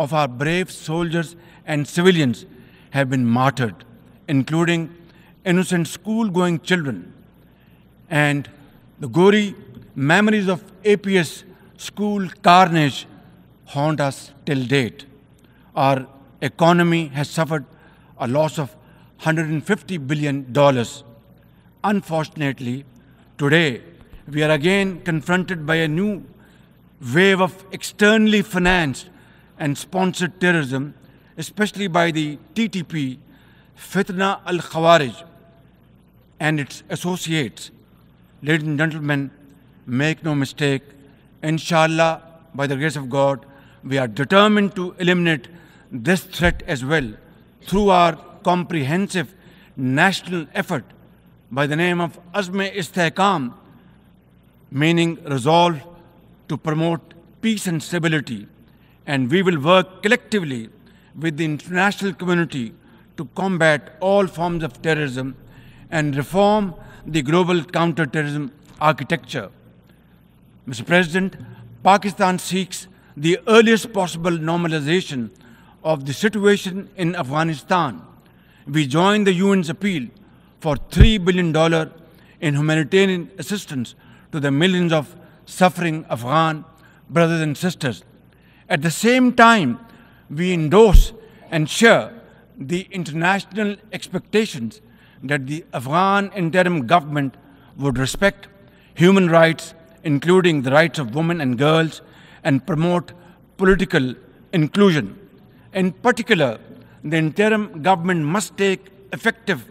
Of our brave soldiers and civilians have been martyred, including innocent school-going children. And the gory memories of APS school carnage haunt us till date. Our economy has suffered a loss of $150 billion. Unfortunately, today we are again confronted by a new wave of externally financed and sponsored terrorism, especially by the TTP, Fitna al-Khawarij, and its associates. Ladies and gentlemen, make no mistake, inshallah, by the grace of God, we are determined to eliminate this threat as well through our comprehensive national effort by the name of Azm-e-Istehkam, meaning resolve to promote peace and stability. And we will work collectively with the international community to combat all forms of terrorism and reform the global counter-terrorism architecture. Mr. President, Pakistan seeks the earliest possible normalization of the situation in Afghanistan. We join the UN's appeal for $3 billion in humanitarian assistance to the millions of suffering Afghan brothers and sisters. At the same time, we endorse and share the international expectations that the Afghan interim government would respect human rights, including the rights of women and girls, and promote political inclusion. In particular, the interim government must take effective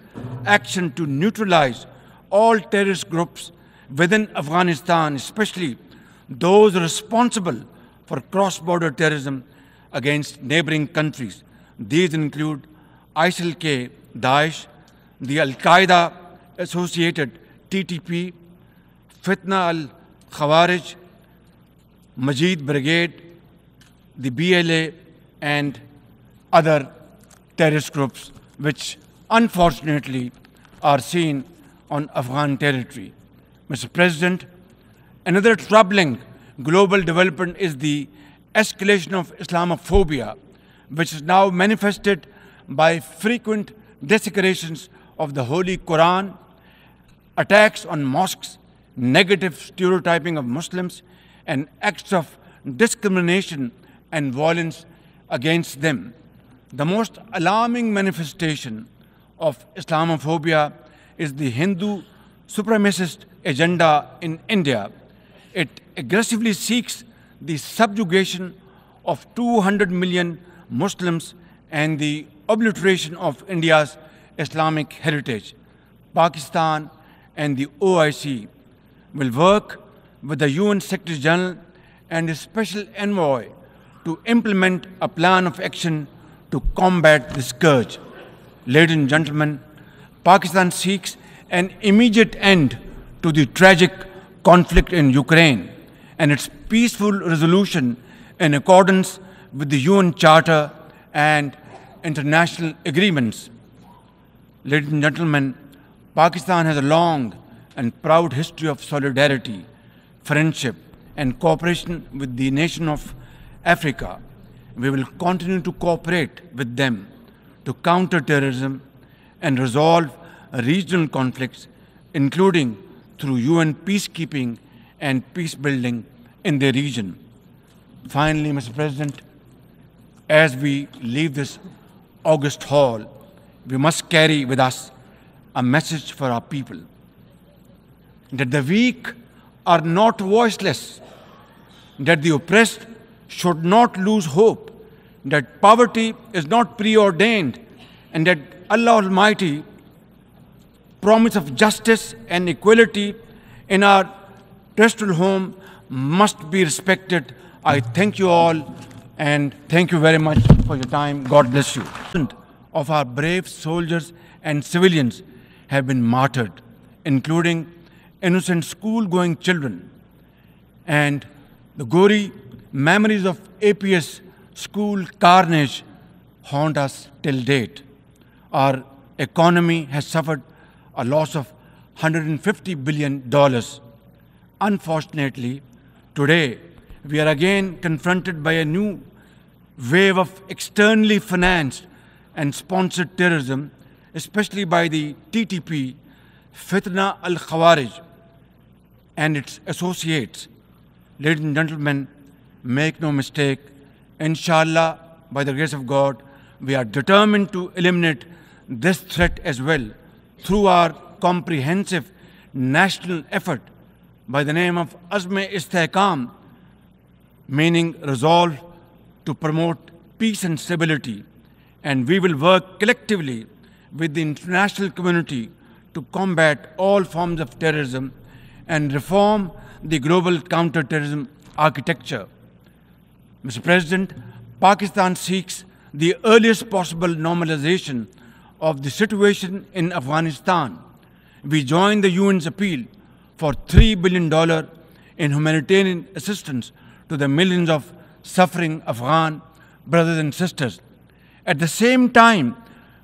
action to neutralize all terrorist groups within Afghanistan, especially those responsible for cross-border terrorism against neighboring countries. These include ISIL-K, Daesh, the Al-Qaeda associated TTP, Fitna al-Khawarij, Majid Brigade, the BLA, and other terrorist groups which unfortunately are seen on Afghan territory. Mr. President, another troubling global development is the escalation of Islamophobia, which is now manifested by frequent desecrations of the Holy Quran, attacks on mosques, negative stereotyping of Muslims, and acts of discrimination and violence against them. The most alarming manifestation of Islamophobia is the Hindu supremacist agenda in India. It aggressively seeks the subjugation of 200 million Muslims and the obliteration of India's Islamic heritage. Pakistan and the OIC will work with the UN Secretary General and the Special Envoy to implement a plan of action to combat this scourge. Ladies and gentlemen, Pakistan seeks an immediate end to the tragic conflict in Ukraine and its peaceful resolution in accordance with the UN Charter and international agreements. Ladies and gentlemen, Pakistan has a long and proud history of solidarity, friendship, and cooperation with the nation of Africa. We will continue to cooperate with them to counter terrorism and resolve regional conflicts, including through UN peacekeeping and peace building in the region. Finally, Mr. President, as we leave this august hall, we must carry with us a message for our people that the weak are not voiceless, that the oppressed should not lose hope, that poverty is not preordained, and that Allah Almighty promise of justice and equality in our terrestrial home must be respected. I thank you all and thank you very much for your time. God bless you. Of our brave soldiers and civilians have been martyred, including innocent school-going children. And the gory memories of APS school carnage haunt us till date. Our economy has suffered a loss of $150 billion. Unfortunately, today we are again confronted by a new wave of externally financed and sponsored terrorism, especially by the TTP, Fitna al-Khawarij, and its associates. Ladies and gentlemen, make no mistake, inshallah, by the grace of God, we are determined to eliminate this threat as well through our comprehensive national effort by the name of Azm-e-Istehkam, meaning resolve to promote peace and stability. And we will work collectively with the international community to combat all forms of terrorism and reform the global counter-terrorism architecture. Mr. President, Pakistan seeks the earliest possible normalization of the situation in Afghanistan. We join the UN's appeal for $3 billion in humanitarian assistance to the millions of suffering Afghan brothers and sisters. At the same time,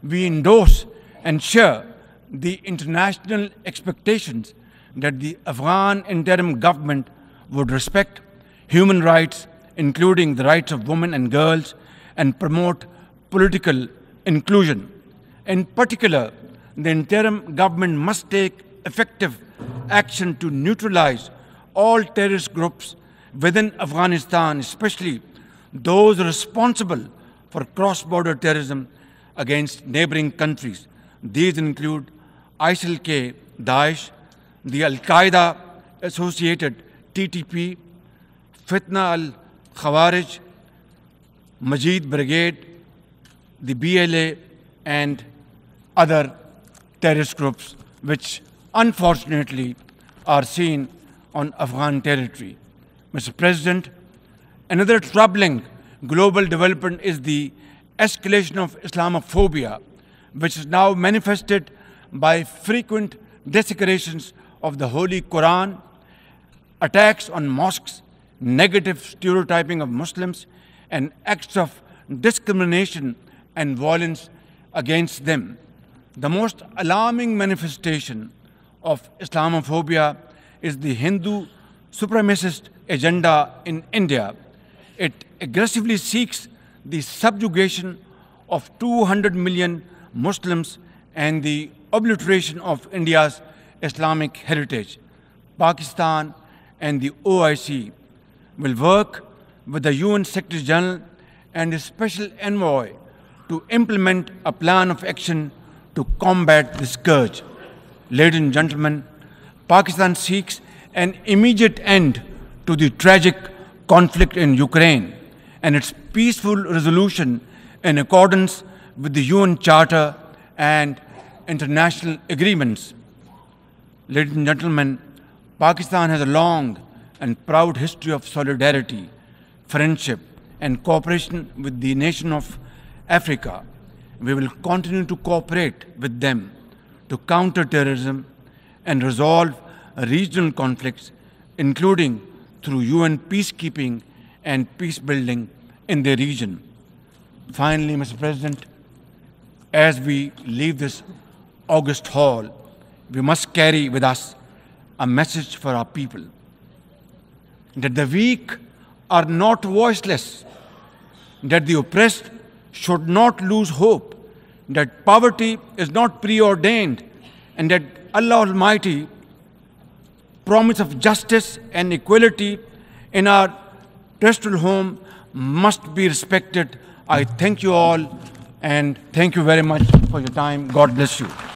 we endorse and share the international expectations that the Afghan interim government would respect human rights, including the rights of women and girls, and promote political inclusion. In particular, the interim government must take effective action to neutralize all terrorist groups within Afghanistan, especially those responsible for cross-border terrorism against neighboring countries. These include ISIL-K, Daesh, the Al-Qaeda associated TTP, Fitna al-Khawarij, Majid Brigade, the BLA, and other terrorist groups which unfortunately are seen on Afghan territory. Mr. President, another troubling global development is the escalation of Islamophobia, which is now manifested by frequent desecrations of the Holy Quran, attacks on mosques, negative stereotyping of Muslims, and acts of discrimination and violence against them. The most alarming manifestation of Islamophobia is the Hindu supremacist agenda in India. It aggressively seeks the subjugation of 200 million Muslims and the obliteration of India's Islamic heritage. Pakistan and the OIC will work with the UN Secretary General and the Special Envoy to implement a plan of action to combat this scourge. Ladies and gentlemen, Pakistan seeks an immediate end to the tragic conflict in Ukraine and its peaceful resolution in accordance with the UN Charter and international agreements. Ladies and gentlemen, Pakistan has a long and proud history of solidarity, friendship, and cooperation with the nation of Africa. We will continue to cooperate with them to counter terrorism and resolve regional conflicts, including through UN peacekeeping and peace building in the region. Finally, Mr. President, as we leave this august hall, we must carry with us a message for our people that the weak are not voiceless, that the oppressed should not lose hope, that poverty is not preordained, and that Allah Almighty promise of justice and equality in our terrestrial home must be respected. I thank you all and thank you very much for your time. God bless you.